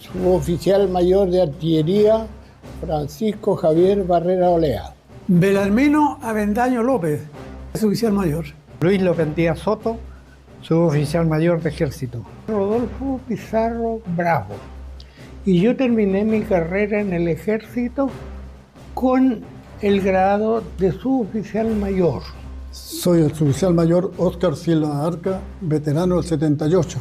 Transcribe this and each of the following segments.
suboficial mayor de artillería Francisco Javier Barrera Olea. Belarmino Avendaño López, suboficial mayor. Luis López Díaz Soto, suboficial mayor de ejército. Rodolfo Pizarro Bravo. Y yo terminé mi carrera en el ejército con el grado de suboficial mayor. Soy el suboficial mayor Óscar Silva Arca, veterano del 78.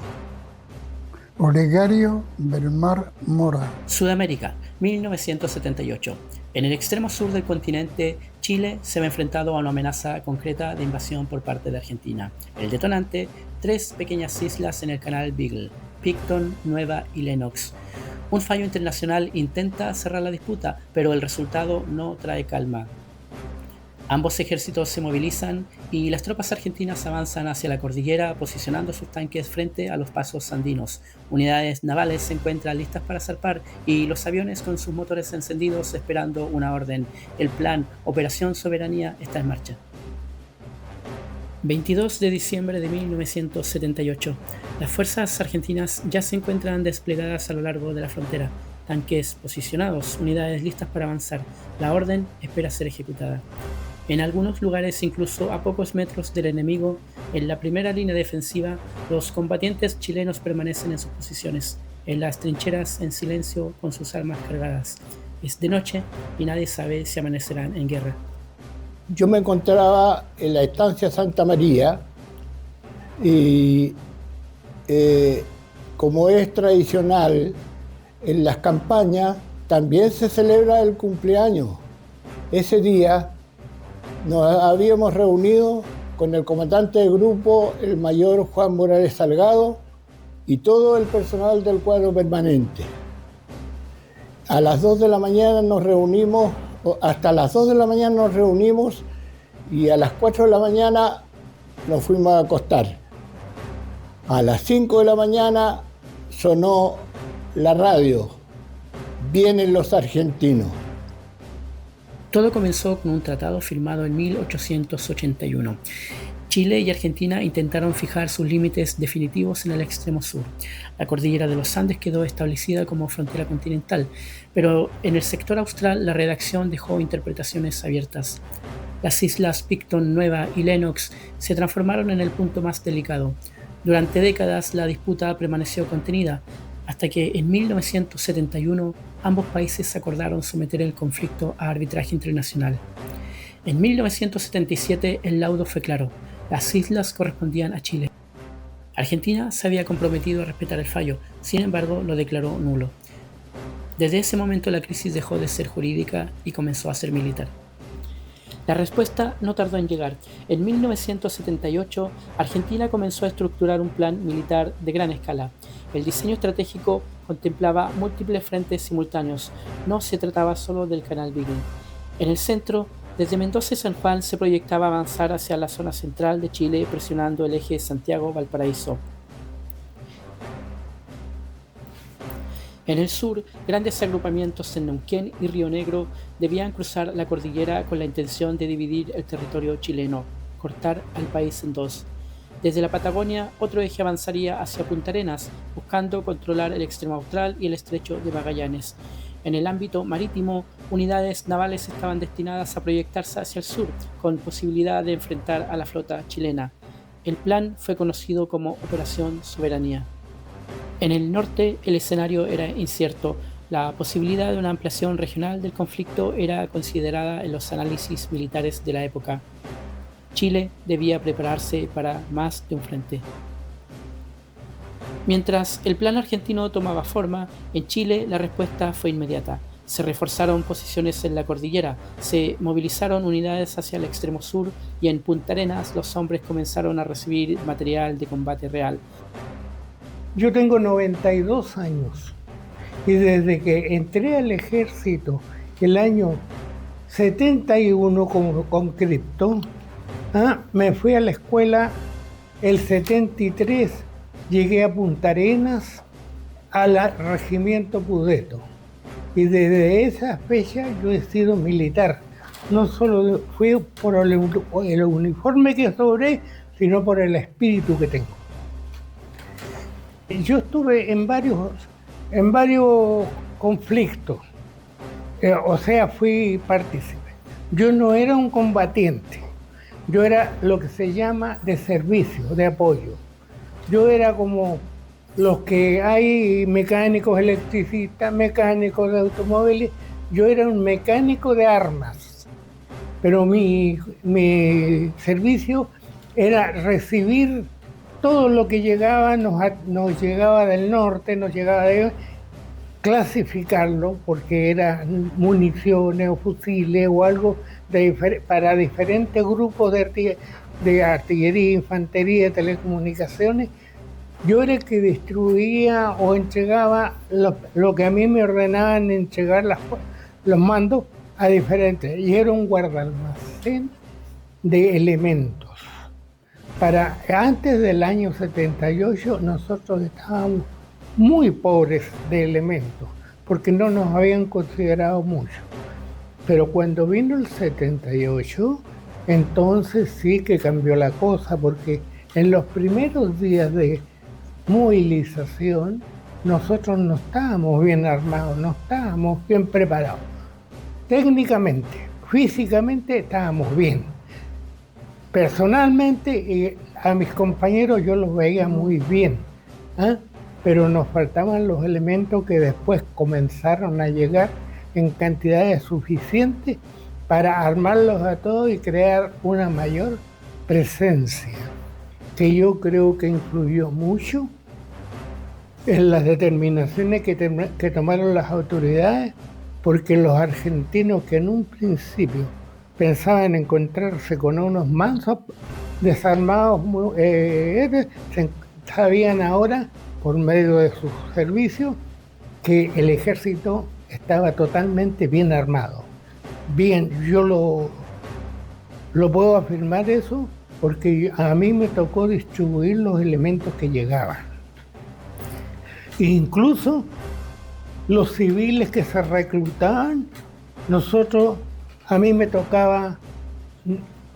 Olegario Belmar Mora. Sudamérica, 1978. En el extremo sur del continente, Chile se ve enfrentado a una amenaza concreta de invasión por parte de Argentina. El detonante, 3 pequeñas islas en el canal Beagle, Picton, Nueva y Lennox. Un fallo internacional intenta cerrar la disputa, pero el resultado no trae calma. Ambos ejércitos se movilizan y las tropas argentinas avanzan hacia la cordillera posicionando sus tanques frente a los pasos andinos. Unidades navales se encuentran listas para zarpar y los aviones con sus motores encendidos esperando una orden. El plan Operación Soberanía está en marcha. 22 de diciembre de 1978. Las fuerzas argentinas ya se encuentran desplegadas a lo largo de la frontera. Tanques posicionados, unidades listas para avanzar. La orden espera ser ejecutada. En algunos lugares, incluso a pocos metros del enemigo, en la primera línea defensiva, los combatientes chilenos permanecen en sus posiciones, en las trincheras en silencio con sus armas cargadas. Es de noche y nadie sabe si amanecerán en guerra. Yo me encontraba en la estancia Santa María y como es tradicional en las campañas, también se celebra el cumpleaños. Ese día nos habíamos reunido con el comandante de grupo, el mayor Juan Morales Salgado, y todo el personal del cuadro permanente. A las 2 de la mañana nos reunimos, hasta las 2 de la mañana nos reunimos y a las 4 de la mañana nos fuimos a acostar. A las 5 de la mañana sonó la radio. Vienen los argentinos. Todo comenzó con un tratado firmado en 1881. Chile y Argentina intentaron fijar sus límites definitivos en el extremo sur. La cordillera de los Andes quedó establecida como frontera continental, pero en el sector austral la redacción dejó interpretaciones abiertas. Las islas Picton, Nueva y Lennox se transformaron en el punto más delicado. Durante décadas la disputa permaneció contenida, hasta que en 1971 ambos países acordaron someter el conflicto a arbitraje internacional. En 1977 el laudo fue claro, las islas correspondían a Chile. Argentina se había comprometido a respetar el fallo, sin embargo lo declaró nulo. Desde ese momento la crisis dejó de ser jurídica y comenzó a ser militar. La respuesta no tardó en llegar. En 1978, Argentina comenzó a estructurar un plan militar de gran escala. El diseño estratégico contemplaba múltiples frentes simultáneos. No se trataba solo del canal Beagle. En el centro, desde Mendoza y San Juan, se proyectaba avanzar hacia la zona central de Chile, presionando el eje Santiago-Valparaíso. En el sur, grandes agrupamientos en Neuquén y Río Negro debían cruzar la cordillera con la intención de dividir el territorio chileno, cortar al país en dos. Desde la Patagonia, otro eje avanzaría hacia Punta Arenas, buscando controlar el extremo austral y el estrecho de Magallanes. En el ámbito marítimo, unidades navales estaban destinadas a proyectarse hacia el sur, con posibilidad de enfrentar a la flota chilena. El plan fue conocido como Operación Soberanía. En el norte, el escenario era incierto. La posibilidad de una ampliación regional del conflicto era considerada en los análisis militares de la época. Chile debía prepararse para más de un frente. Mientras el plan argentino tomaba forma, en Chile la respuesta fue inmediata. Se reforzaron posiciones en la cordillera, se movilizaron unidades hacia el extremo sur y en Punta Arenas los hombres comenzaron a recibir material de combate real. Yo tengo 92 años y desde que entré al ejército el año 71 como conscripto, me fui a la escuela el 73, llegué a Punta Arenas al regimiento Pudeto y desde esa fecha yo he sido militar. No solo fui por el uniforme que sobré, sino por el espíritu que tengo. Yo estuve en varios en varios conflictos, o sea, fui partícipe. Yo no era un combatiente, yo era lo que se llama de servicio, de apoyo. Yo era como los que hay mecánicos electricistas, mecánicos de automóviles, yo era un mecánico de armas, pero mi servicio era recibir todo lo que llegaba, nos llegaba del norte, nos llegaba de... clasificarlo, porque eran municiones o fusiles o algo para diferentes grupos de artillería, infantería, telecomunicaciones. Yo era el que distribuía o entregaba lo que a mí me ordenaban entregar los mandos a diferentes. Y era un guardalmacén de elementos. Antes del año 78 nosotros estábamos muy pobres de elementos, porque no nos habían considerado mucho. Pero cuando vino el 78, entonces sí que cambió la cosa, porque en los primeros días de movilización nosotros no estábamos bien armados, no estábamos bien preparados. Técnicamente, físicamente estábamos bien. Personalmente, a mis compañeros yo los veía muy bien, pero nos faltaban los elementos que después comenzaron a llegar en cantidades suficientes para armarlos a todos y crear una mayor presencia, que yo creo que influyó mucho en las determinaciones que tomaron las autoridades, porque los argentinos, que en un principio pensaban encontrarse con unos mansos desarmados, sabían ahora, por medio de sus servicios, que el ejército estaba totalmente bien armado. Bien, yo lo puedo afirmar eso, porque a mí me tocó distribuir los elementos que llegaban. Incluso los civiles que se reclutaban, a mí me tocaba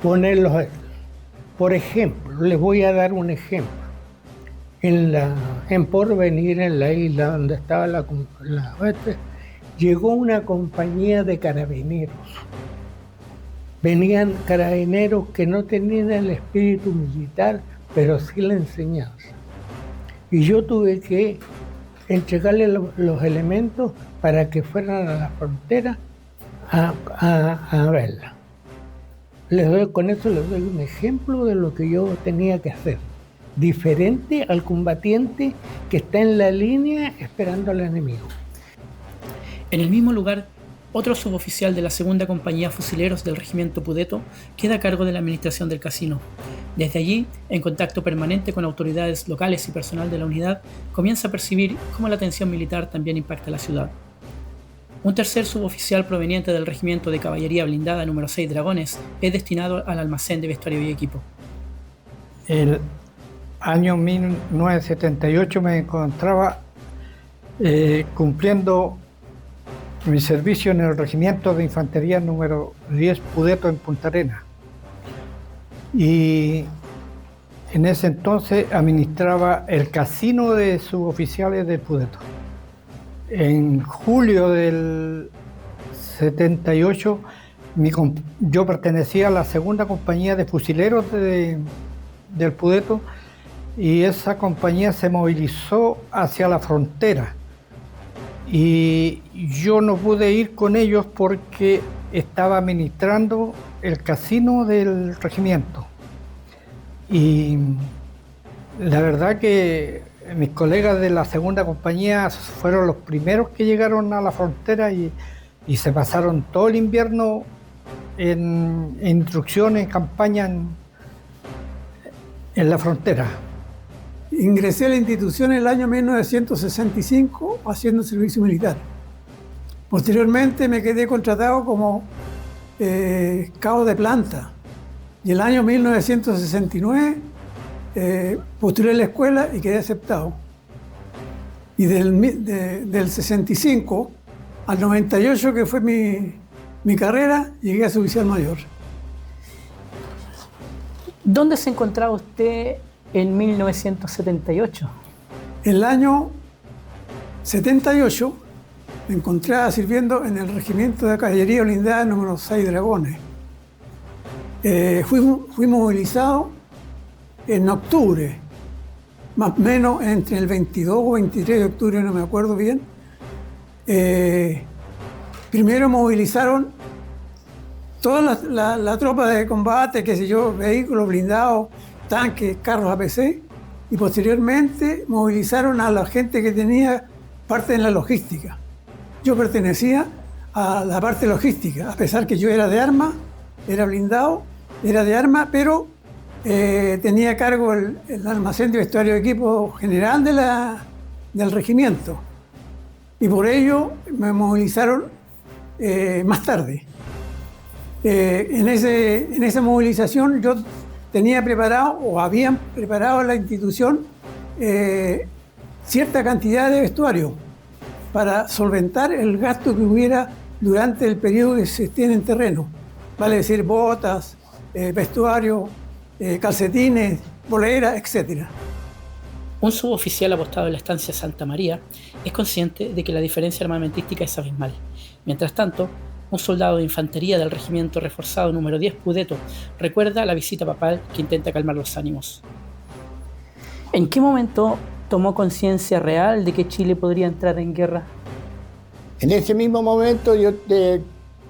ponerlos. Por ejemplo, les voy a dar un ejemplo. En Porvenir, en la isla donde estaba la llegó una compañía de carabineros. Venían carabineros que no tenían el espíritu militar, pero sí la enseñanza. Y yo tuve que entregarle los elementos para que fueran a la frontera a verla. Con eso les doy un ejemplo de lo que yo tenía que hacer, diferente al combatiente que está en la línea esperando al enemigo. En el mismo lugar, otro suboficial de la segunda compañía fusileros del regimiento Pudeto queda a cargo de la administración del casino. Desde allí, en contacto permanente con autoridades locales y personal de la unidad, comienza a percibir cómo la tensión militar también impacta la ciudad. Un tercer suboficial proveniente del regimiento de caballería blindada número 6 Dragones es destinado al almacén de vestuario y equipo. El año 1978 me encontraba cumpliendo mi servicio en el regimiento de infantería número 10 Pudeto en Punta Arenas. Y en ese entonces administraba el casino de suboficiales de Pudeto. En julio del 78 yo pertenecía a la segunda compañía de fusileros del Pudeto, y esa compañía se movilizó hacia la frontera. Y yo no pude ir con ellos porque estaba administrando el casino del regimiento. Y la verdad que mis colegas de la segunda compañía fueron los primeros que llegaron a la frontera y se pasaron todo el invierno en instrucciones, en campaña en la frontera. Ingresé a la institución en el año 1965 haciendo servicio militar. Posteriormente me quedé contratado como cabo de planta. Y el año 1969 postulé a la escuela y quedé aceptado. Y del 65 al 98, que fue mi carrera, llegué a suboficial mayor. ¿Dónde se encontraba usted en 1978? El año 78 me encontraba sirviendo en el Regimiento de Caballería Blindada número 6 Dragones. Fui movilizado en octubre, más o menos entre el 22 o 23 de octubre, no me acuerdo bien. Primero movilizaron toda la tropa de combate, qué sé yo, vehículos blindados, tanques, carros APC, y posteriormente movilizaron a la gente que tenía parte en la logística. Yo pertenecía a la parte logística, a pesar que yo era de armas, era blindado, era de armas, pero tenía a cargo el almacén de vestuario de equipo general del regimiento. Y por ello me movilizaron más tarde. En esa movilización yo tenía preparado, o habían preparado en la institución, cierta cantidad de vestuario para solventar el gasto que hubiera durante el periodo que se esté en terreno. Vale decir, botas, vestuario, calcetines, poleras, etc. Un suboficial apostado en la estancia Santa María es consciente de que la diferencia armamentística es abismal. Mientras tanto, un soldado de infantería del regimiento reforzado número 10 Pudeto recuerda la visita papal que intenta calmar los ánimos. ¿En qué momento tomó conciencia real de que Chile podría entrar en guerra? En ese mismo momento yo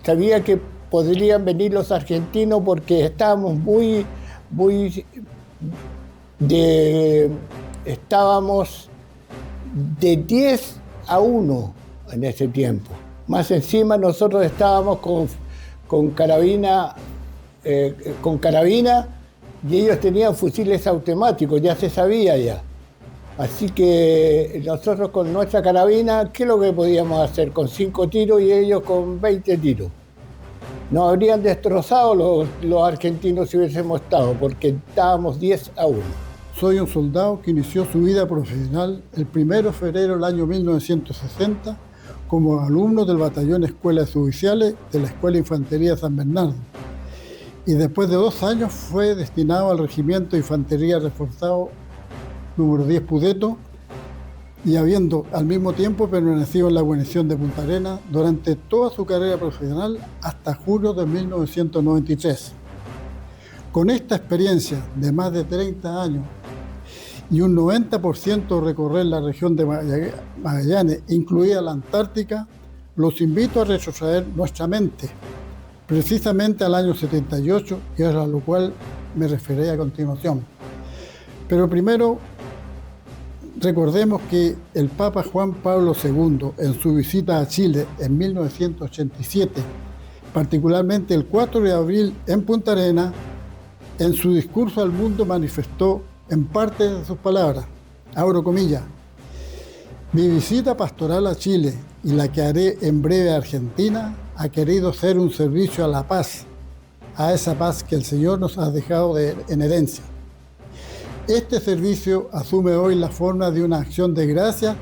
sabía que podrían venir los argentinos porque estábamos estábamos de 10-1 en ese tiempo. Más encima nosotros estábamos con carabina y ellos tenían fusiles automáticos, ya se sabía ya. Así que nosotros con nuestra carabina, ¿qué es lo que podíamos hacer? Con 5 tiros y ellos con 20 tiros. Nos habrían destrozado los argentinos si hubiésemos estado, porque estábamos 10-1. Soy un soldado que inició su vida profesional el 1 de febrero del año 1960 como alumno del Batallón Escuela de Suboficiales de la Escuela de Infantería San Bernardo. Y después de 2 años fue destinado al Regimiento de Infantería Reforzado número 10 Pudeto, y habiendo al mismo tiempo permanecido en la guarnición de Punta Arenas durante toda su carrera profesional hasta julio de 1993. Con esta experiencia de más de 30 años y un 90% recorrer la región de Magallanes, incluida la Antártica, los invito a retroceder nuestra mente, precisamente al año 78, y a lo cual me referiré a continuación. Pero primero, recordemos que el Papa Juan Pablo II, en su visita a Chile en 1987, particularmente el 4 de abril en Punta Arenas, en su discurso al mundo manifestó en parte de sus palabras, abro comillas: mi visita pastoral a Chile y la que haré en breve a Argentina ha querido ser un servicio a la paz, a esa paz que el Señor nos ha dejado en herencia. Este servicio asume hoy la forma de una acción de gracia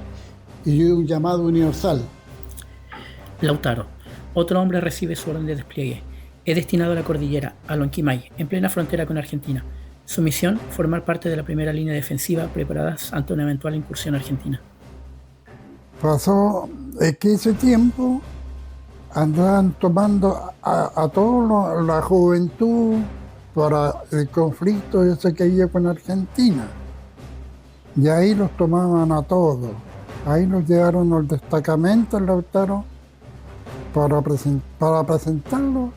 y de un llamado universal. Lautaro, otro hombre recibe su orden de despliegue. Es destinado a la cordillera, a Lonquimay, en plena frontera con Argentina. Su misión, formar parte de la primera línea defensiva preparadas ante una eventual incursión argentina. Pasó que ese tiempo andaban tomando a toda la juventud para el conflicto ese que había con Argentina. Y ahí los tomaban a todos. Ahí los llevaron al destacamento, al Lautaro, para presentarlos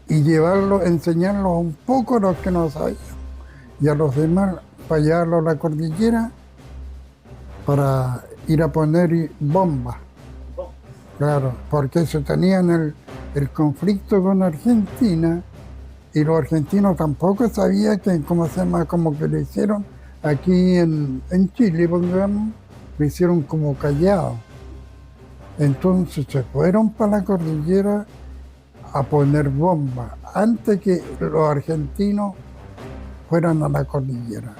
y llevarlos, enseñarlos un poco a los que no sabían. Y a los demás para llevarlos a la cordillera para ir a poner bombas. Claro, porque se tenían el conflicto con Argentina y los argentinos tampoco sabían que, ¿cómo se llama? Como que lo hicieron aquí en Chile, pongamos, lo hicieron como callado. Entonces se fueron para la cordillera a poner bombas antes que los argentinos fueran a la cordillera.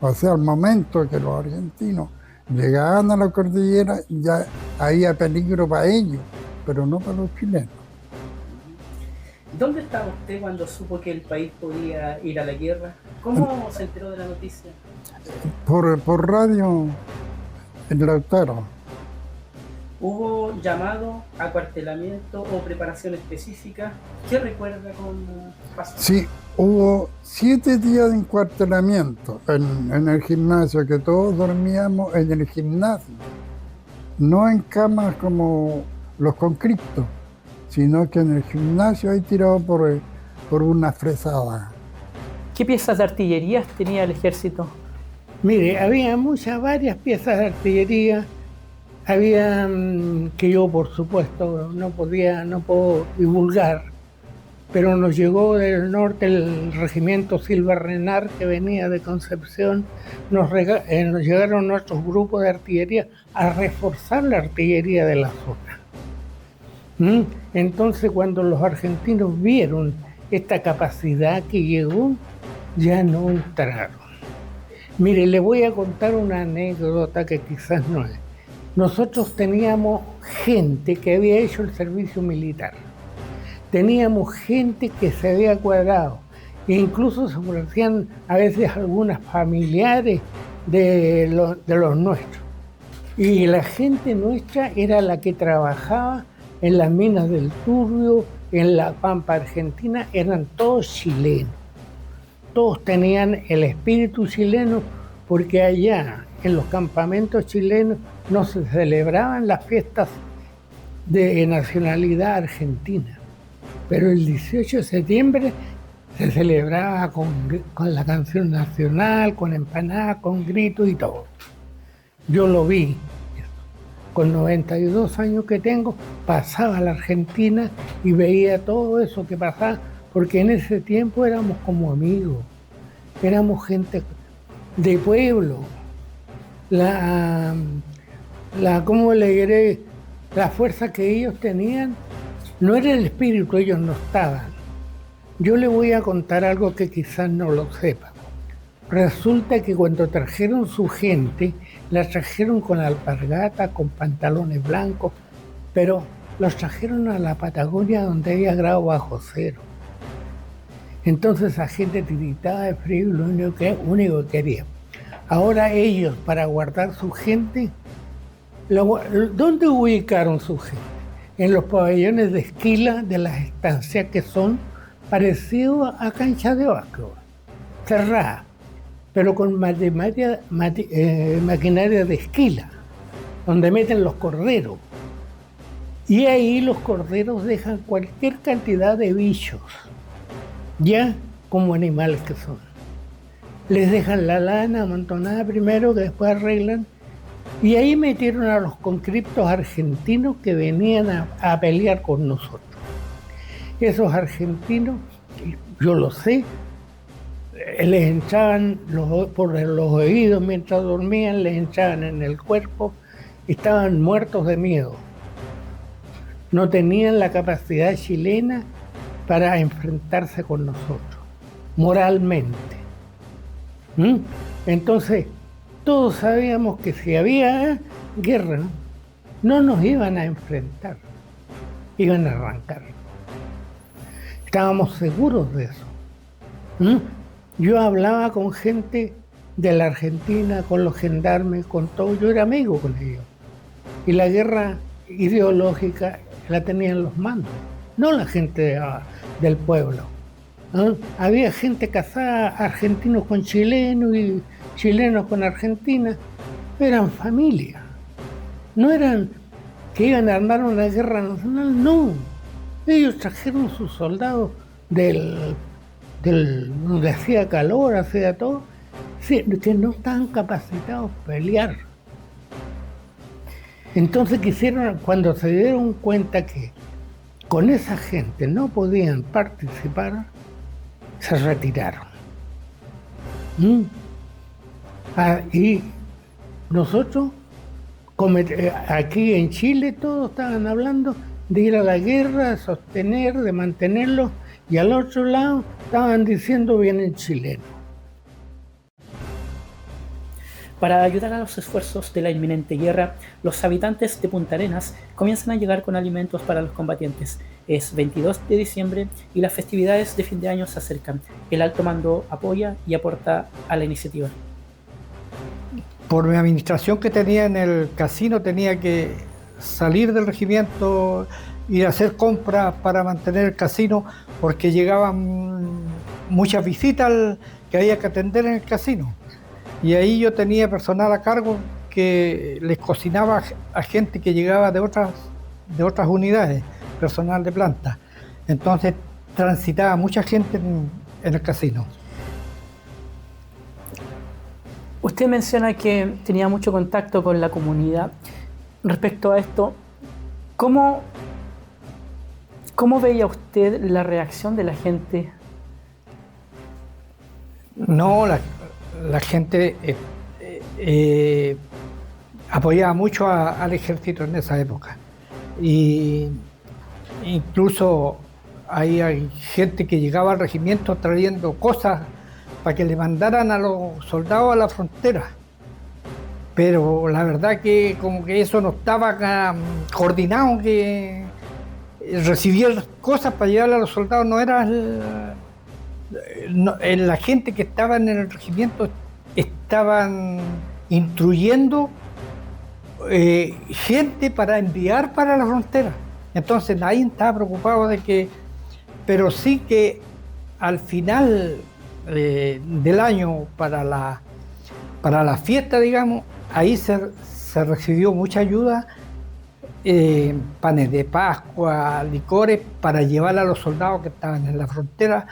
O sea, al momento que los argentinos llegaban a la cordillera, ya había peligro para ellos, pero no para los chilenos. ¿Dónde estaba usted cuando supo que el país podía ir a la guerra? ¿Cómo se enteró de la noticia? Por radio, en Lautaro. ¿Hubo llamado, acuartelamiento o preparación específica? ¿Qué recuerda con pasó? Sí, hubo 7 días de encuartelamiento en el gimnasio, que todos dormíamos en el gimnasio, no en camas como los conscriptos, sino que en el gimnasio ahí tirado por una fresada. ¿Qué piezas de artillería tenía el ejército? Mire, había varias piezas de artillería. Había que yo, por supuesto, no puedo divulgar, pero nos llegó del norte el regimiento Silva Renar, que venía de Concepción. Nos llegaron nuestros grupos de artillería a reforzar la artillería de la zona. Entonces, cuando los argentinos vieron esta capacidad que llegó, ya no entraron. Mire, le voy a contar una anécdota que quizás no es. Nosotros teníamos gente que había hecho el servicio militar. Teníamos gente que se había cuadrado. E incluso se ofrecían a veces algunas familiares de los nuestros. Y la gente nuestra era la que trabajaba en las minas del Turbio, en la Pampa Argentina, eran todos chilenos. Todos tenían el espíritu chileno, porque allá en los campamentos chilenos no se celebraban las fiestas de nacionalidad argentina, pero el 18 de septiembre se celebraba con la canción nacional, con empanadas, con gritos y todo. Yo lo vi, con 92 años que tengo, pasaba a la Argentina y veía todo eso que pasaba, porque en ese tiempo éramos como amigos, éramos gente de pueblo. ¿Cómo le diré? La fuerza que ellos tenían no era el espíritu, ellos no estaban. Yo le voy a contar algo que quizás no lo sepa. Resulta que cuando trajeron su gente, la trajeron con alpargata, con pantalones blancos, pero los trajeron a la Patagonia, donde había grado bajo cero. Entonces la gente tiritaba de frío y lo único que quería. Ahora ellos, para guardar su gente, ¿dónde ubicaron su gente? En los pabellones de esquila de las estancias, que son parecidos a canchas de básquetbol, cerradas, pero con maquinaria de esquila, donde meten los corderos. Y ahí los corderos dejan cualquier cantidad de bichos, ya como animales que son. Les dejan la lana amontonada primero, que después arreglan, y ahí metieron a los conscriptos argentinos que venían a pelear con nosotros. Esos argentinos, yo lo sé, les entraban por los oídos mientras dormían, les entraban en el cuerpo, estaban muertos de miedo. No tenían la capacidad chilena para enfrentarse con nosotros, moralmente. Entonces, todos sabíamos que si había guerra, no nos iban a enfrentar, iban a arrancar. Estábamos seguros de eso. Yo hablaba con gente de la Argentina, con los gendarmes, con todo, yo era amigo con ellos. Y la guerra ideológica la tenían los mandos, no la gente del pueblo. Había gente casada, argentinos con chilenos y chilenos con argentinas, eran familia. No eran que iban a armar una guerra nacional, no. Ellos trajeron sus soldados donde hacía calor, hacía todo, sí, que no estaban capacitados para pelear. Entonces cuando se dieron cuenta que con esa gente no podían participar, se retiraron. Y nosotros, aquí en Chile, todos estaban hablando de ir a la guerra, de sostener, de mantenerlo, y al otro lado estaban diciendo vienen chilenos. Para ayudar a los esfuerzos de la inminente guerra, los habitantes de Punta Arenas comienzan a llegar con alimentos para los combatientes. Es 22 de diciembre y las festividades de fin de año se acercan. El alto mando apoya y aporta a la iniciativa. Por mi administración que tenía en el casino, tenía que salir del regimiento, ir a hacer compras para mantener el casino, porque llegaban muchas visitas que había que atender en el casino. Y ahí yo tenía personal a cargo que les cocinaba a gente que llegaba de otras unidades, personal de planta. Entonces transitaba mucha gente en el casino. Usted menciona que tenía mucho contacto con la comunidad. Respecto a esto, ¿cómo veía usted la reacción de la gente? No, la gente apoyaba mucho al ejército en esa época. Y incluso hay gente que llegaba al regimiento trayendo cosas para que le mandaran a los soldados a la frontera. Pero la verdad que como que eso no estaba coordinado, que recibir cosas para llevarle a los soldados no era... la gente que estaba en el regimiento estaban instruyendo gente para enviar para la frontera. Entonces nadie estaba preocupado de que... Pero sí que al final del año, para la fiesta, digamos, ahí se recibió mucha ayuda, panes de Pascua, licores, para llevar a los soldados que estaban en la frontera,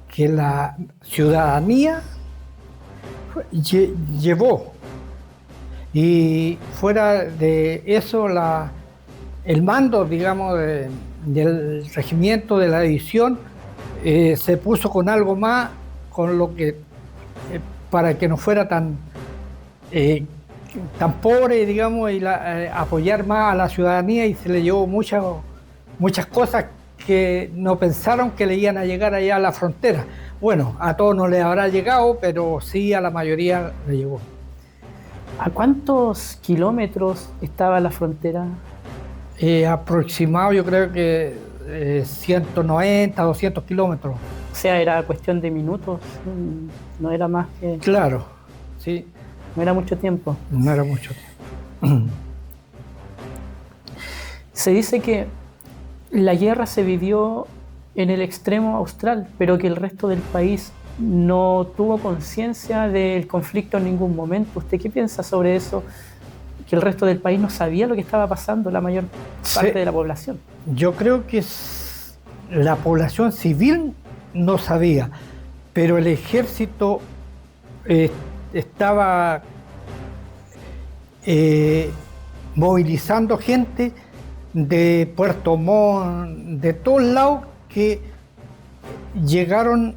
que la ciudadanía llevó. Y fuera de eso, el mando, digamos, del regimiento, de la división, se puso con algo más, con lo que para que no fuera tan pobre, digamos, y apoyar más a la ciudadanía, y se le llevó muchas cosas que no pensaron que le iban a llegar allá a la frontera. Bueno, a todos no les habrá llegado, pero sí a la mayoría le llegó. ¿A cuántos kilómetros estaba la frontera? Aproximado, yo creo que 190, 200 kilómetros. O sea, era cuestión de minutos, no era más que... Claro, sí. No era mucho tiempo. No era mucho tiempo. Se dice que la guerra se vivió en el extremo austral, pero que el resto del país no tuvo conciencia del conflicto en ningún momento. ¿Usted qué piensa sobre eso? Que el resto del país no sabía lo que estaba pasando, la mayor parte de la población. Yo creo que la población civil no sabía, pero el ejército estaba movilizando gente de Puerto Montt, de todos lados, que llegaron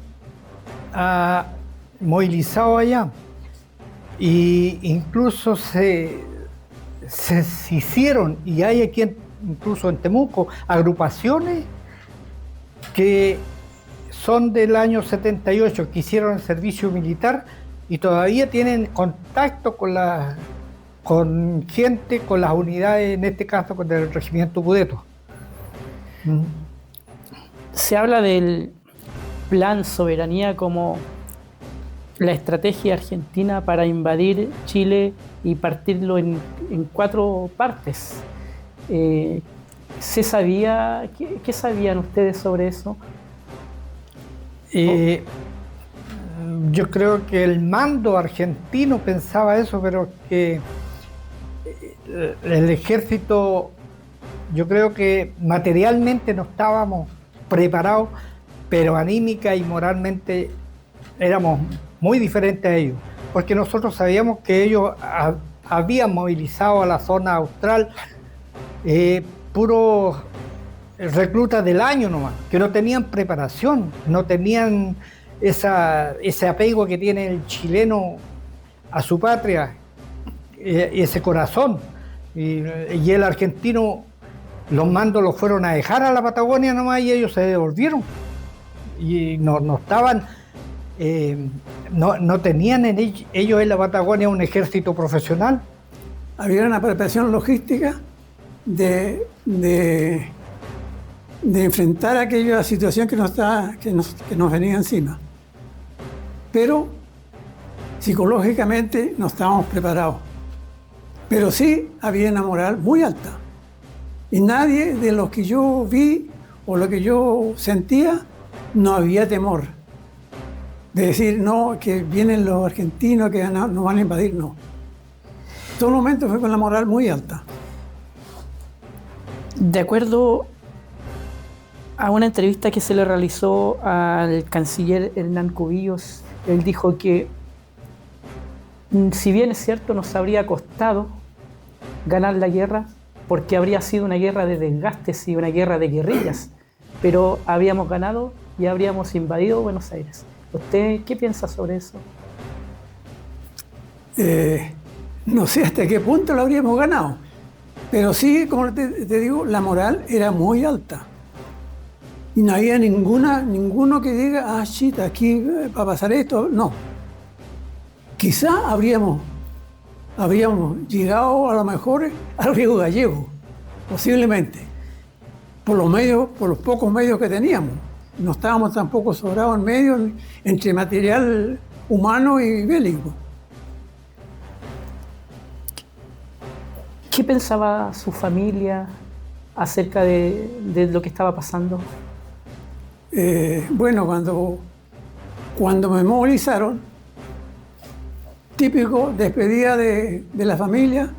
movilizados allá. Y incluso se hicieron, y hay aquí incluso en Temuco, agrupaciones que son del año 78, que hicieron el servicio militar y todavía tienen contacto con gente, con las unidades, en este caso con el regimiento Pudeto. Se habla del plan Soberanía como la estrategia argentina para invadir Chile y partirlo en 4 partes. ¿Se sabía? ¿Qué sabían ustedes sobre eso? Yo creo que el mando argentino pensaba eso, pero que el ejército, yo creo que materialmente no estábamos preparados, pero anímica y moralmente éramos muy diferentes a ellos, porque nosotros sabíamos que ellos habían movilizado a la zona austral puros reclutas del año nomás, que no tenían preparación, no tenían ese apego que tiene el chileno a su patria, ese corazón. Y el argentino, los mandos los fueron a dejar a la Patagonia nomás y ellos se devolvieron. Y no estaban, no tenían ellos en la Patagonia un ejército profesional. Había una preparación logística de enfrentar aquella situación que nos venía encima. Pero psicológicamente no estábamos preparados. Pero sí había una moral muy alta. Y nadie de los que yo vi o lo que yo sentía, no había temor de decir, no, que vienen los argentinos que nos van a invadir, no. Todo el momento fue con la moral muy alta. De acuerdo a una entrevista que se le realizó al canciller Hernán Cubillos, él dijo que, si bien es cierto, nos habría costado ganar la guerra, porque habría sido una guerra de desgastes y una guerra de guerrillas, pero habíamos ganado y habríamos invadido Buenos Aires. ¿Usted qué piensa sobre eso? No sé hasta qué punto lo habríamos ganado, pero sí, como te digo, la moral era muy alta. Y no había ninguno que diga, ah, shit, aquí va a pasar esto. No. Quizá habríamos llegado a lo mejor al Río Gallego, posiblemente, por los pocos medios que teníamos. No estábamos tampoco sobrados en medios entre material humano y bélico. ¿Qué pensaba su familia acerca de lo que estaba pasando? Bueno, cuando me movilizaron, típico, despedida de la familia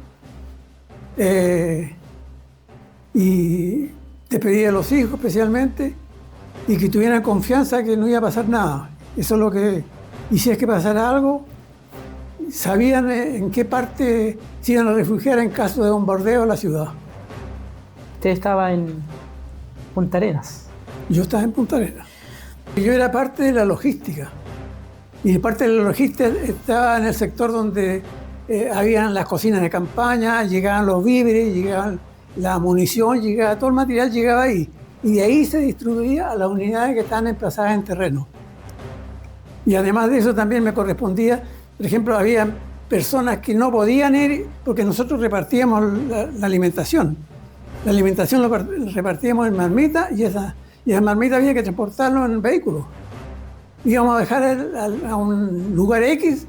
y despedida de los hijos especialmente, y que tuvieran confianza que no iba a pasar nada. Eso es lo que... Y si es que pasara algo, sabían en qué parte se iban a refugiar en caso de bombardeo a la ciudad. Usted estaba en Punta Arenas. Yo estaba en Punta Arenas. Yo era parte de la logística. Y parte de la logística estaba en el sector donde habían las cocinas de campaña, llegaban los víveres, llegaba la munición, llegaba todo el material, llegaba ahí. Y de ahí se distribuía a las unidades que estaban emplazadas en terreno. Y además de eso también me correspondía, por ejemplo, había personas que no podían ir porque nosotros repartíamos la alimentación. La alimentación la repartíamos en marmitas y esas marmitas había que transportarlo en vehículos. Íbamos a dejar a un lugar X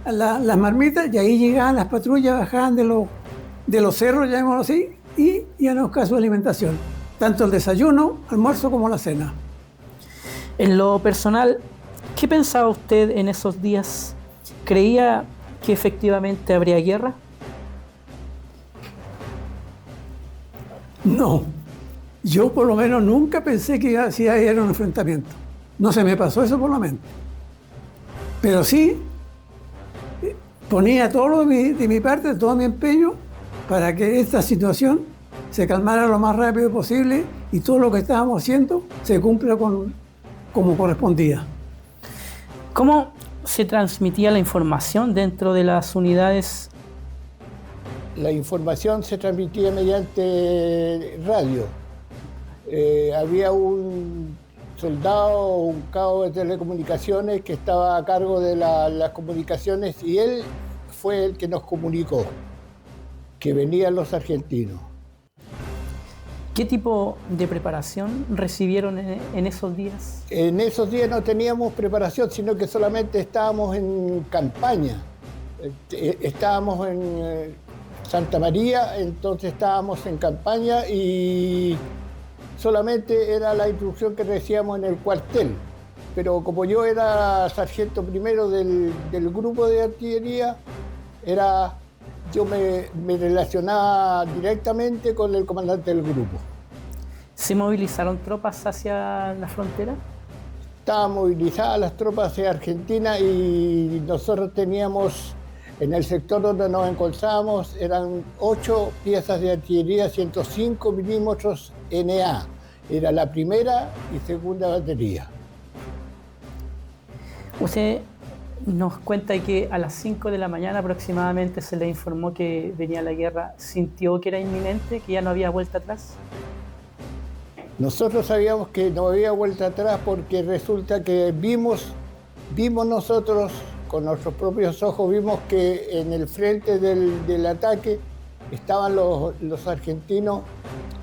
las marmitas y ahí llegaban las patrullas, bajaban de los cerros, llamémoslo así, y iban a buscar su alimentación. Tanto el desayuno, almuerzo como la cena. En lo personal, ¿qué pensaba usted en esos días? ¿Creía que efectivamente habría guerra? No, yo por lo menos nunca pensé que iba a haber un enfrentamiento. No se me pasó eso por lo menos. Pero sí ponía todo de mi parte, todo mi empeño para que esta situación se calmara lo más rápido posible y todo lo que estábamos haciendo se cumpla como correspondía. ¿Cómo se transmitía la información dentro de las unidades? La información se transmitía mediante radio. Había un soldado, un cabo de telecomunicaciones que estaba a cargo de las comunicaciones y él fue el que nos comunicó que venían los argentinos. ¿Qué tipo de preparación recibieron en esos días? En esos días no teníamos preparación, sino que solamente estábamos en campaña. Estábamos en Santa María, entonces estábamos en campaña y solamente era la instrucción que recibíamos en el cuartel. Pero como yo era sargento primero del grupo de artillería, yo me relacionaba directamente con el comandante del grupo. ¿Se movilizaron tropas hacia la frontera? Estaban movilizadas las tropas de Argentina y nosotros teníamos, en el sector donde nos encontrábamos, eran 8 piezas de artillería 105 milímetros NA. Era la primera y segunda batería. Usted nos cuenta que a las 5 de la mañana aproximadamente se le informó que venía la guerra. ¿Sintió que era inminente, que ya no había vuelta atrás? Nosotros sabíamos que no había vuelta atrás porque resulta que vimos nosotros con nuestros propios ojos, vimos que en el frente del ataque estaban los argentinos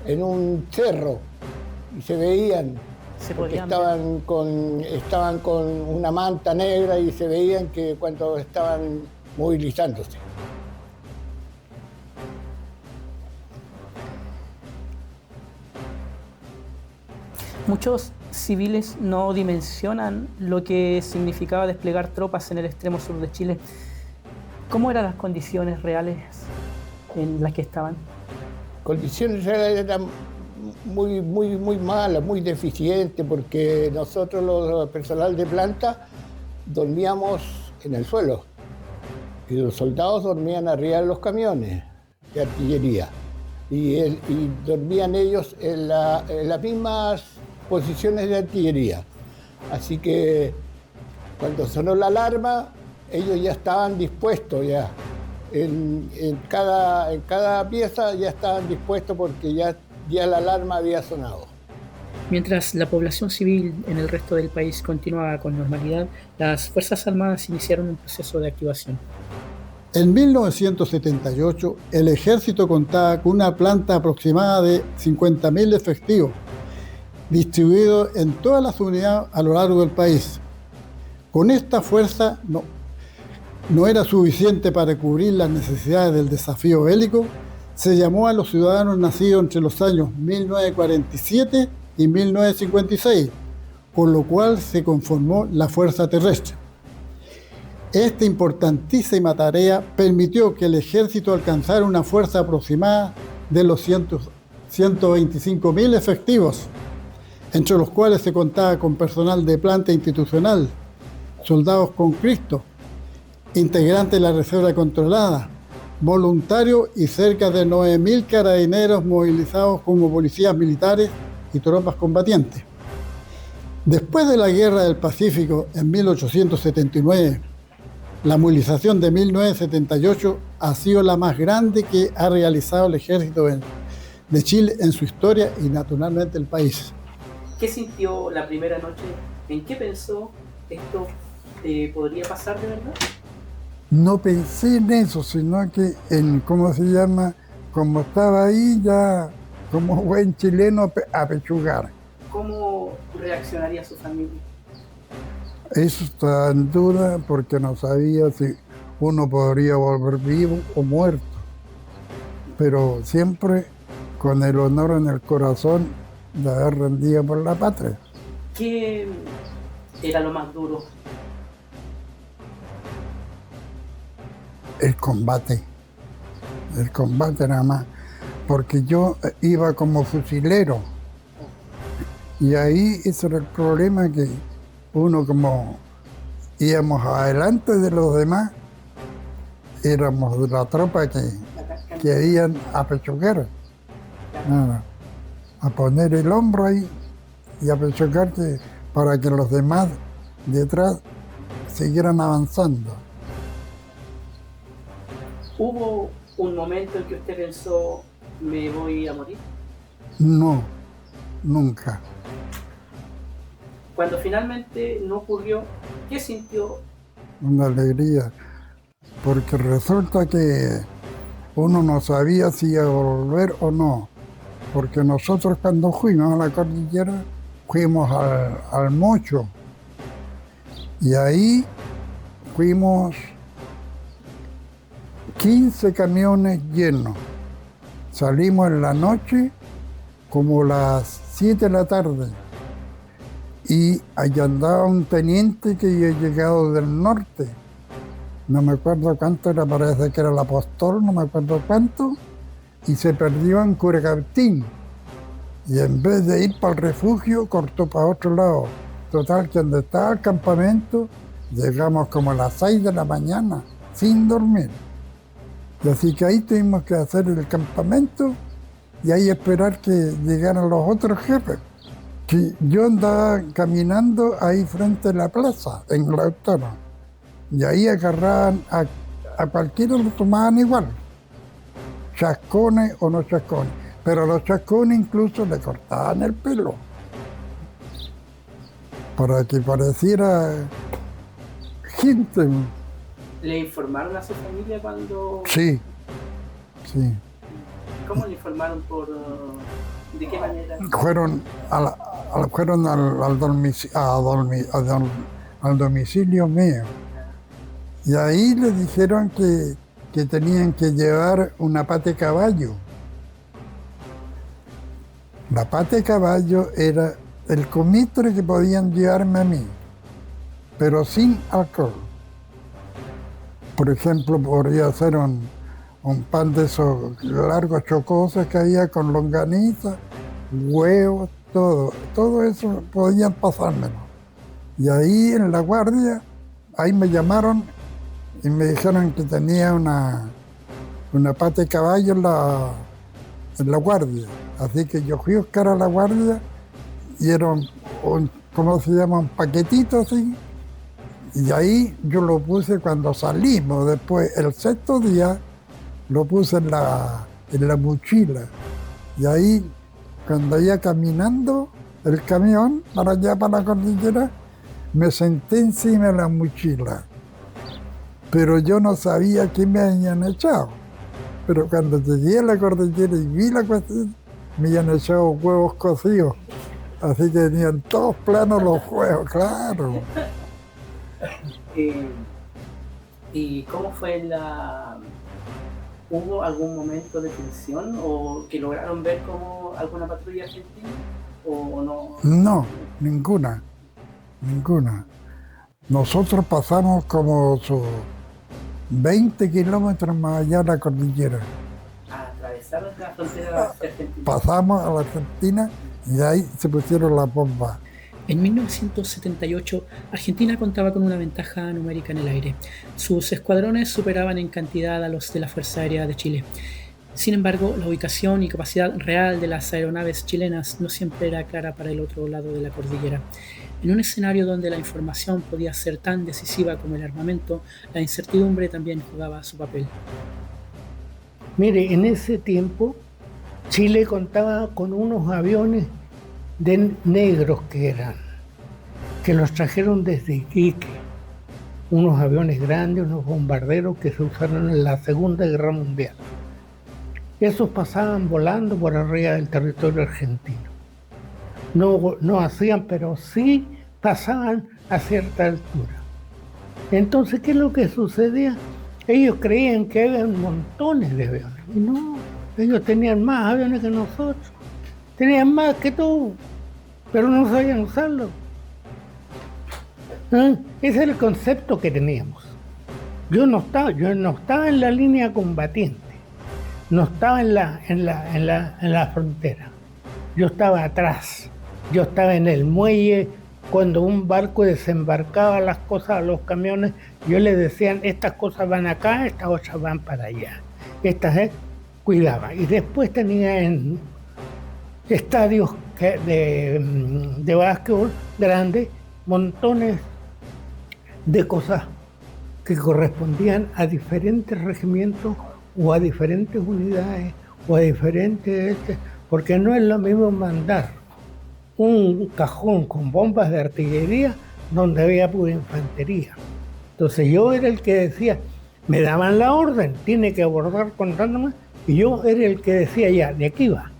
en un cerro y se veían. Estaban con una manta negra y se veían que cuando estaban movilizándose. Muchos civiles no dimensionan lo que significaba desplegar tropas en el extremo sur de Chile. ¿Cómo eran las condiciones reales en las que estaban? Condiciones eran muy malas, muy deficientes, porque nosotros, los personal de planta, dormíamos en el suelo y los soldados dormían arriba de los camiones de artillería y dormían ellos en las mismas posiciones de artillería. Así que cuando sonó la alarma, ellos ya estaban dispuestos ya. En cada pieza ya estaban dispuestos porque ya la alarma había sonado. Mientras la población civil en el resto del país continuaba con normalidad, las Fuerzas Armadas iniciaron un proceso de activación. En 1978, el ejército contaba con una planta aproximada de 50.000 efectivos, distribuidos en todas las unidades a lo largo del país. Con esta fuerza no era suficiente para cubrir las necesidades del desafío bélico. Se llamó a los ciudadanos nacidos entre los años 1947 y 1956, con lo cual se conformó la Fuerza Terrestre. Esta importantísima tarea permitió que el ejército alcanzara una fuerza aproximada de los 125.000 efectivos, entre los cuales se contaba con personal de planta institucional, soldados conscriptos, integrantes de la Reserva Controlada, voluntarios y cerca de 9.000 carabineros movilizados como policías militares y tropas combatientes. Después de la Guerra del Pacífico en 1879, la movilización de 1978 ha sido la más grande que ha realizado el ejército de Chile en su historia y naturalmente el país. ¿Qué sintió la primera noche? ¿En qué pensó esto podría pasar de verdad? No pensé en eso, sino que en, como estaba ahí ya como buen chileno a pechugar. ¿Cómo reaccionaría su familia? Eso está en duda porque no sabía si uno podría volver vivo o muerto. Pero siempre con el honor en el corazón de haber rendido por la patria. ¿Qué era lo más duro? El combate nada más, porque yo iba como fusilero y ahí ese era el problema, que uno, como íbamos adelante de los demás, éramos de la tropa que iban a pechugar, a poner el hombro ahí y a pechugar para que los demás detrás siguieran avanzando. ¿Hubo un momento en que usted pensó, me voy a morir? No, nunca. Cuando finalmente no ocurrió, ¿qué sintió? Una alegría, porque resulta que uno no sabía si iba a volver o no, porque nosotros cuando fuimos a la cordillera, fuimos al Mocho, y ahí fuimos 15 camiones llenos. Salimos en la noche como las 7 de la tarde y allá andaba un teniente que había llegado del norte. No me acuerdo cuánto era, parece que era el apóstol, no me acuerdo cuánto, y se perdió en Curacautín. Y en vez de ir para el refugio, cortó para otro lado. Total, que donde estaba el campamento, llegamos como a las 6 de la mañana, sin dormir. Y así que ahí tuvimos que hacer el campamento y ahí esperar que llegaran los otros jefes. Que yo andaba caminando ahí frente a la plaza, en la autónoma, y ahí agarraban a cualquiera, lo tomaban igual, chascones o no chascones, pero a los chascones incluso le cortaban el pelo para que pareciera gente. ¿Le informaron a su familia cuando...? Sí. ¿Cómo le informaron? ¿De qué manera? Fueron al domicilio mío. Y ahí le dijeron que tenían que llevar una pata de caballo. La pata de caballo era el comitre que podían llevarme a mí, pero sin alcohol. Por ejemplo, podría hacer un pan de esos largos chocosos que había con longaniza, huevos, todo eso podían pasármelo. Y ahí en la guardia, ahí me llamaron y me dijeron que tenía una pata de caballo en la guardia. Así que yo fui a buscar a la guardia y era ¿cómo se llama? Un paquetito así. Y ahí yo lo puse cuando salimos. Después, el sexto día, lo puse en la mochila. Y ahí, cuando iba caminando el camión para allá, para la cordillera, me senté encima de la mochila. Pero yo no sabía qué me habían echado. Pero cuando llegué a la cordillera y vi la cuestión, me habían echado huevos cocidos. Así que tenían todos planos los huevos, claro. ¿Y cómo fue ¿Hubo algún momento de tensión o que lograron ver como alguna patrulla argentina o no? No, ninguna. Nosotros pasamos como 20 kilómetros más allá de la cordillera. ¿Atravesaron la frontera de Argentina? Pasamos a la Argentina y ahí se pusieron las bombas. En 1978, Argentina contaba con una ventaja numérica en el aire. Sus escuadrones superaban en cantidad a los de la Fuerza Aérea de Chile. Sin embargo, la ubicación y capacidad real de las aeronaves chilenas no siempre era clara para el otro lado de la cordillera. En un escenario donde la información podía ser tan decisiva como el armamento, la incertidumbre también jugaba su papel. Mire, en ese tiempo, Chile contaba con unos aviones de negros que los trajeron desde Iquique, unos aviones grandes, unos bombarderos que se usaron en la Segunda Guerra Mundial. Esos pasaban volando por arriba del territorio argentino. No hacían, pero sí pasaban a cierta altura. Entonces, ¿qué es lo que sucedía? Ellos creían que había montones de aviones. Y no, ellos tenían más aviones que nosotros. Tenían más que todo, pero no sabían usarlo. Ese era el concepto que teníamos. Yo no estaba en la línea combatiente, no estaba en la frontera. Yo estaba atrás, yo estaba en el muelle. Cuando un barco desembarcaba las cosas a los camiones, yo les decían, estas cosas van acá, estas otras van para allá. Cuidaba. Y después tenía en estadios de básquetbol grandes, montones de cosas que correspondían a diferentes regimientos o a diferentes unidades o a diferentes... Porque no es lo mismo mandar un cajón con bombas de artillería donde había pura infantería. Entonces yo era el que decía, me daban la orden, tiene que abordar con tanto, y yo era el que decía, ya, de aquí va.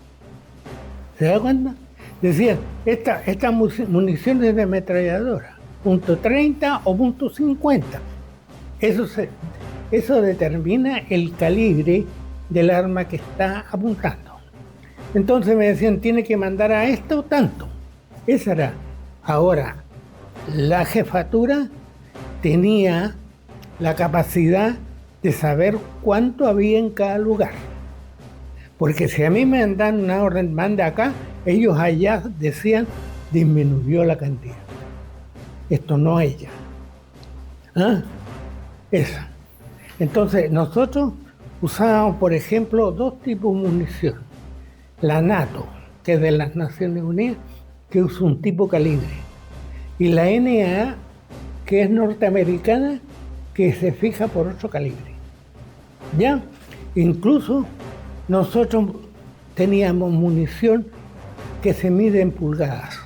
¿Se da cuenta? Decían, estas municiones de ametralladora, .30 o .50. Eso determina el calibre del arma que está apuntando. Entonces me decían, tiene que mandar a esto tanto. Esa era. Ahora, la jefatura tenía la capacidad de saber cuánto había en cada lugar. Porque si a mí me dan una orden, manda acá, ellos allá decían, disminuyó la cantidad. Esto no ella. Esa. Entonces, nosotros usábamos, por ejemplo, dos tipos de munición. La NATO, que es de las Naciones Unidas, que usa un tipo calibre. Y la NAA, que es norteamericana, que se fija por otro calibre. ¿Ya? Incluso nosotros teníamos munición que se mide en pulgadas.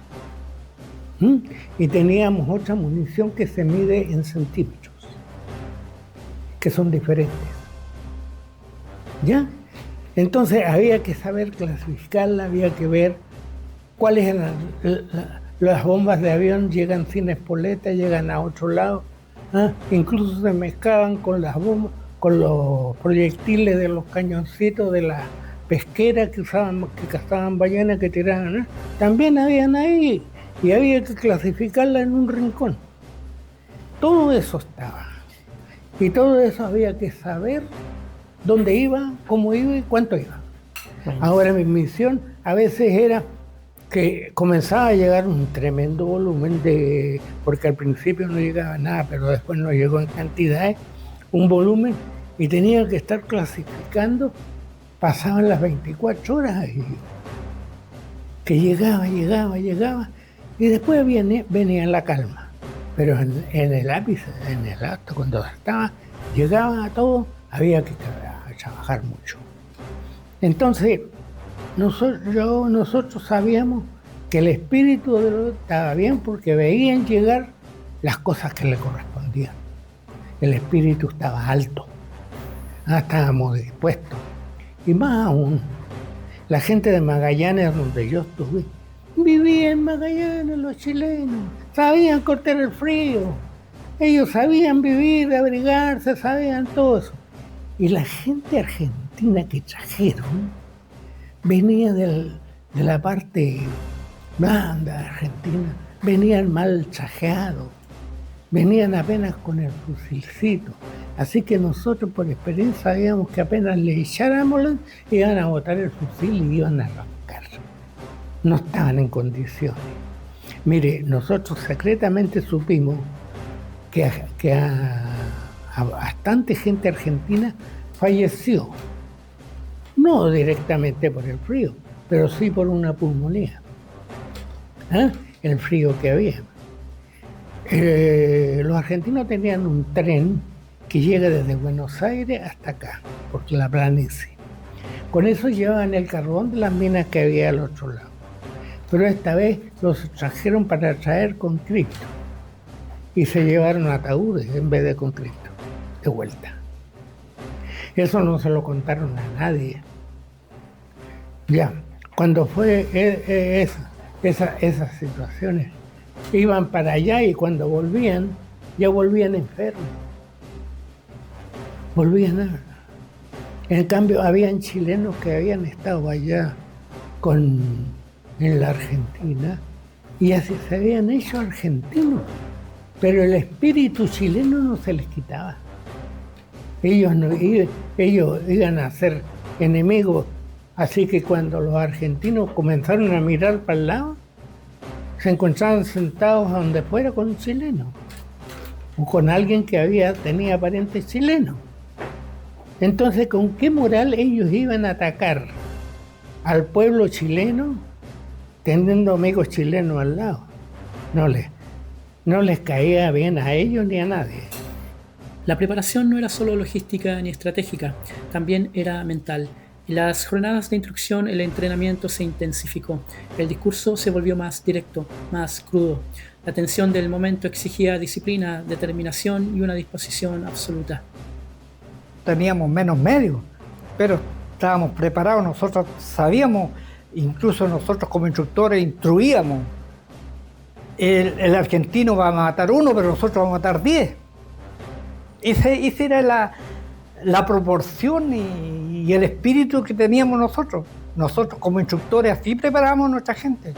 Y teníamos otra munición que se mide en centímetros, que son diferentes. ¿Ya? Entonces había que saber clasificarla, había que ver cuáles eran las bombas de avión, llegan sin espoleta, llegan a otro lado. Incluso se mezclaban con las bombas, con los proyectiles de los cañoncitos de la pesquera que cazaban ballenas, que tiraban. También habían ahí. y había que clasificarla en un rincón. Todo eso estaba. Y todo eso había que saber dónde iba, cómo iba y cuánto iba. Ahora mi misión a veces era que comenzaba a llegar un tremendo volumen porque al principio no llegaba nada, pero después nos llegó en cantidades, un volumen, y tenía que estar clasificando, pasaban las 24 horas y que llegaba, y después venía la calma. Pero en el ápice, en el acto, cuando llegaba a todo, había que trabajar mucho. Entonces, nosotros sabíamos que el espíritu de lo estaba bien porque veían llegar las cosas que le correspondían. El espíritu estaba alto, estábamos dispuestos. Y más aún, la gente de Magallanes, donde yo estuve, vivía en Magallanes, los chilenos, sabían cortar el frío, ellos sabían vivir, abrigarse, sabían todo eso. Y la gente argentina que trajeron venía de la parte blanda de Argentina, venían mal trajeados, venían apenas con el fusilcito. Así que nosotros por experiencia sabíamos que apenas le echáramos, iban a botar el fusil y iban a arrancar. No estaban en condiciones. Mire, nosotros secretamente supimos que bastante gente argentina falleció. No directamente por el frío, pero sí por una pulmonía. El frío que había. Los argentinos tenían un tren que llega desde Buenos Aires hasta acá, por la planicie. Con eso llevaban el carbón de las minas que había al otro lado. Pero esta vez los trajeron para traer concreto y se llevaron ataúdes en vez de concreto, de vuelta. Eso no se lo contaron a nadie. Ya, cuando fue esas situaciones, iban para allá y cuando volvían, ya volvían enfermos. Volvían En cambio, habían chilenos que habían estado allá en la Argentina y así se habían hecho argentinos, pero el espíritu chileno no se les quitaba. Ellos iban a ser enemigos, así que cuando los argentinos comenzaron a mirar para el lado, se encontraban sentados a donde fuera con un chileno o con alguien que tenía parientes chilenos. Entonces, ¿con qué moral ellos iban a atacar al pueblo chileno teniendo amigos chilenos al lado? No les caía bien a ellos ni a nadie. La preparación no era solo logística ni estratégica, también era mental. En las jornadas de instrucción el entrenamiento se intensificó, el discurso se volvió más directo, más crudo. La tensión del momento exigía disciplina, determinación y una disposición absoluta. Teníamos menos medios, pero estábamos preparados, nosotros sabíamos, incluso nosotros como instructores instruíamos. El argentino va a matar uno, pero nosotros vamos a matar 10. Esa era la proporción y el espíritu que teníamos nosotros. Nosotros como instructores así preparábamos a nuestra gente.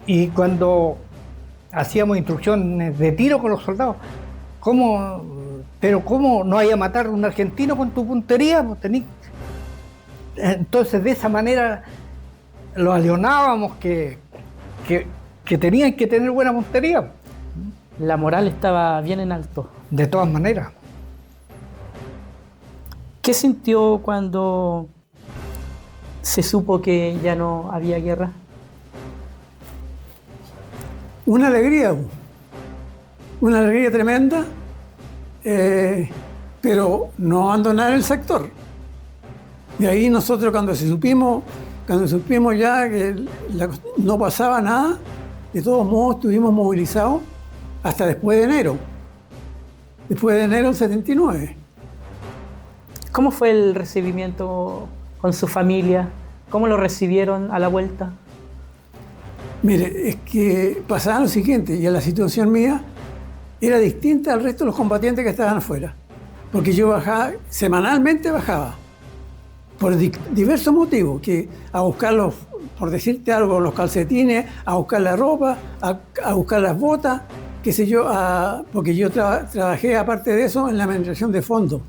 Y cuando hacíamos instrucciones de tiro con los soldados, ¿cómo no hay a matar a un argentino con tu puntería? Pues entonces de esa manera los alionábamos que tenían que tener buena puntería. La moral estaba bien en alto. De todas maneras. ¿Qué sintió cuando se supo que ya no había guerra? Una alegría tremenda, pero no abandonar el sector. Y ahí nosotros cuando supimos ya que no pasaba nada, de todos modos estuvimos movilizados hasta después de enero del 79. ¿Cómo fue el recibimiento con su familia? ¿Cómo lo recibieron a la vuelta? Mire, es que pasaba lo siguiente, y la situación mía era distinta al resto de los combatientes que estaban afuera, porque yo semanalmente bajaba, por diversos motivos, que a buscar por decirte algo, los calcetines, a buscar la ropa, a buscar las botas, qué sé yo, porque yo trabajé aparte de eso en la administración de fondos.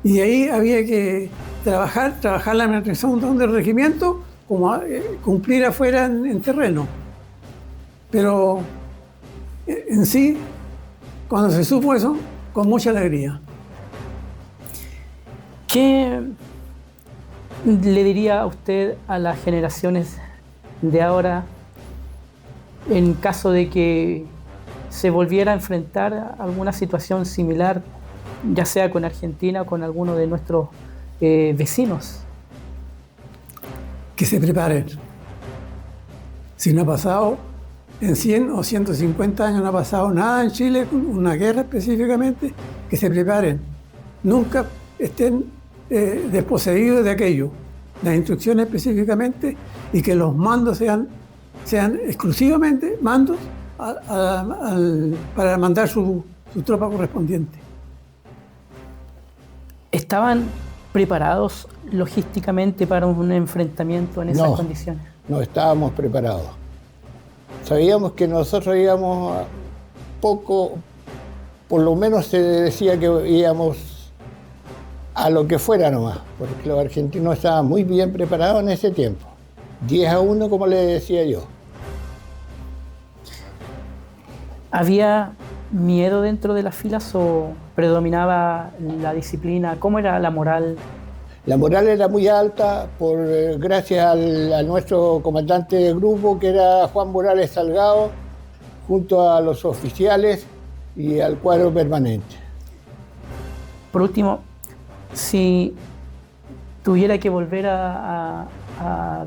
Y de ahí había que trabajar la administración del regimiento, como cumplir afuera en terreno. Pero en sí, cuando se supo eso, con mucha alegría. ¿Qué le diría a usted a las generaciones de ahora en caso de que se volviera a enfrentar a alguna situación similar, ya sea con Argentina o con alguno de nuestros vecinos? Que se preparen. Si no ha pasado, en 100 o 150 años no ha pasado nada en Chile, una guerra específicamente, que se preparen. Nunca estén desposeídos de aquello, las instrucciones específicamente, y que los mandos sean exclusivamente mandos para mandar su tropa correspondiente. ¿Estaban preparados logísticamente para un enfrentamiento en esas condiciones? No estábamos preparados. Sabíamos que nosotros íbamos poco, por lo menos se decía que íbamos a lo que fuera nomás, porque los argentinos estaban muy bien preparados en ese tiempo. 10-1, como le decía yo. ¿Había miedo dentro de las filas o predominaba la disciplina? ¿Cómo era la moral? La moral era muy alta, gracias a nuestro comandante de grupo, que era Juan Morales Salgado, junto a los oficiales y al cuadro permanente. Por último, si tuviera que volver a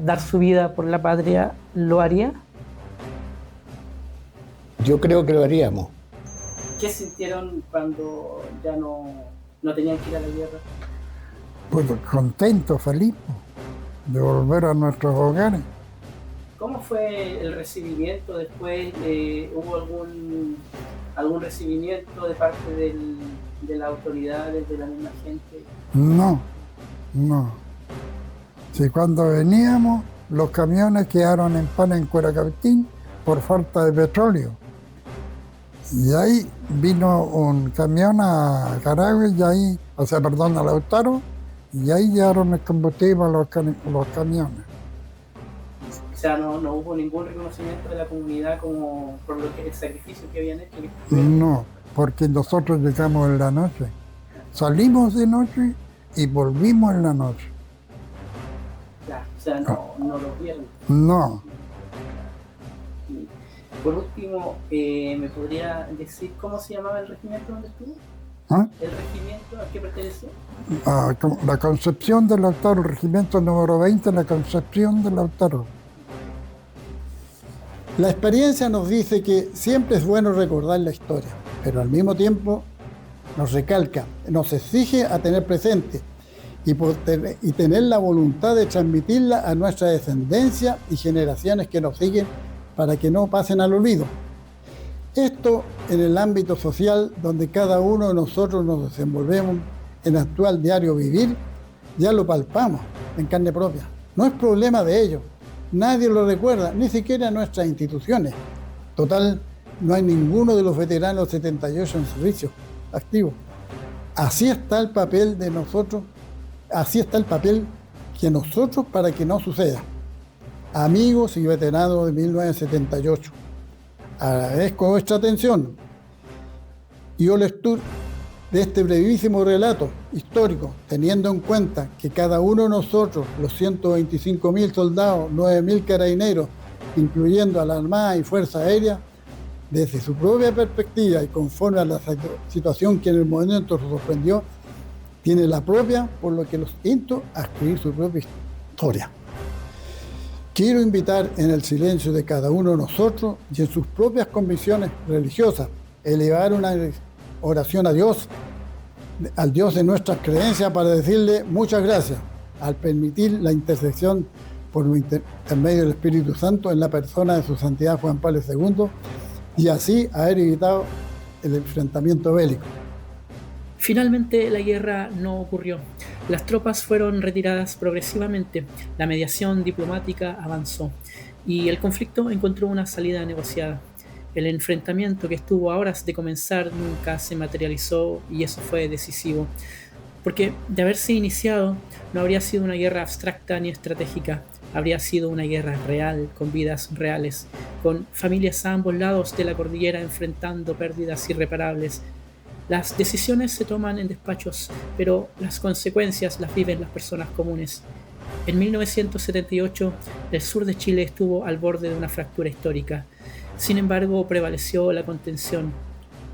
dar su vida por la patria, ¿lo haría? Yo creo que lo haríamos. ¿Qué sintieron cuando ya no tenían que ir a la guerra? Pues contento, feliz de volver a nuestros hogares. ¿Cómo fue el recibimiento después? ¿Hubo algún recibimiento de parte de las autoridades, de la misma gente? No. Si cuando veníamos, los camiones quedaron en pana en Curacautín por falta de petróleo. Y ahí vino un camión a Carahue, a Lautaro, y ahí llevaron el combustible a los camiones. O sea, no hubo ningún reconocimiento de la comunidad como por lo que el sacrificio que habían hecho. No, porque nosotros llegamos en la noche. Salimos de noche y volvimos en la noche. Claro, o sea, no lo vieron. No. Por último, ¿me podría decir cómo se llamaba el regimiento donde estuvo? ¿Ah? ¿El regimiento a qué perteneció? La Concepción de Lautaro, el regimiento número 20, la Concepción de Lautaro. La experiencia nos dice que siempre es bueno recordar la historia, pero al mismo tiempo nos recalca, nos exige a tener presente y tener la voluntad de transmitirla a nuestra descendencia y generaciones que nos siguen para que no pasen al olvido. Esto en el ámbito social donde cada uno de nosotros nos desenvolvemos en el actual diario vivir, ya lo palpamos en carne propia. No es problema de ellos, nadie lo recuerda, ni siquiera nuestras instituciones. Total, no hay ninguno de los veteranos 78 en servicio activo. Así está el papel de nosotros, así está el papel que nosotros para que no suceda. Amigos y veteranos de 1978, agradezco vuestra atención y lectura de este brevísimo relato histórico, teniendo en cuenta que cada uno de nosotros, los 125.000 soldados, 9.000 carabineros, incluyendo a la Armada y Fuerza Aérea, desde su propia perspectiva y conforme a la situación que en el momento nos sorprendió, tiene la propia, por lo que los insto a escribir su propia historia. Quiero invitar en el silencio de cada uno de nosotros y en sus propias convicciones religiosas, elevar una oración a Dios, al Dios de nuestras creencias, para decirle muchas gracias al permitir la intercesión por intermedio del Espíritu Santo en la persona de su santidad Juan Pablo II y así haber evitado el enfrentamiento bélico. Finalmente la guerra no ocurrió. Las tropas fueron retiradas progresivamente, la mediación diplomática avanzó y el conflicto encontró una salida negociada. El enfrentamiento que estuvo a horas de comenzar nunca se materializó y eso fue decisivo, porque de haberse iniciado no habría sido una guerra abstracta ni estratégica, habría sido una guerra real, con vidas reales, con familias a ambos lados de la cordillera enfrentando pérdidas irreparables. Las decisiones se toman en despachos, pero las consecuencias las viven las personas comunes. En 1978, el sur de Chile estuvo al borde de una fractura histórica. Sin embargo, prevaleció la contención.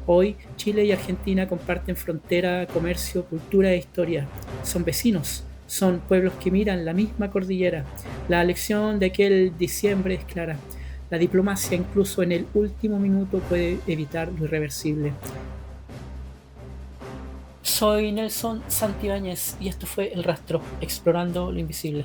Hoy, Chile y Argentina comparten frontera, comercio, cultura e historia. Son vecinos, son pueblos que miran la misma cordillera. La lección de aquel diciembre es clara. La diplomacia, incluso en el último minuto, puede evitar lo irreversible. Soy Nelson Santibáñez y esto fue El Rastro, explorando lo invisible.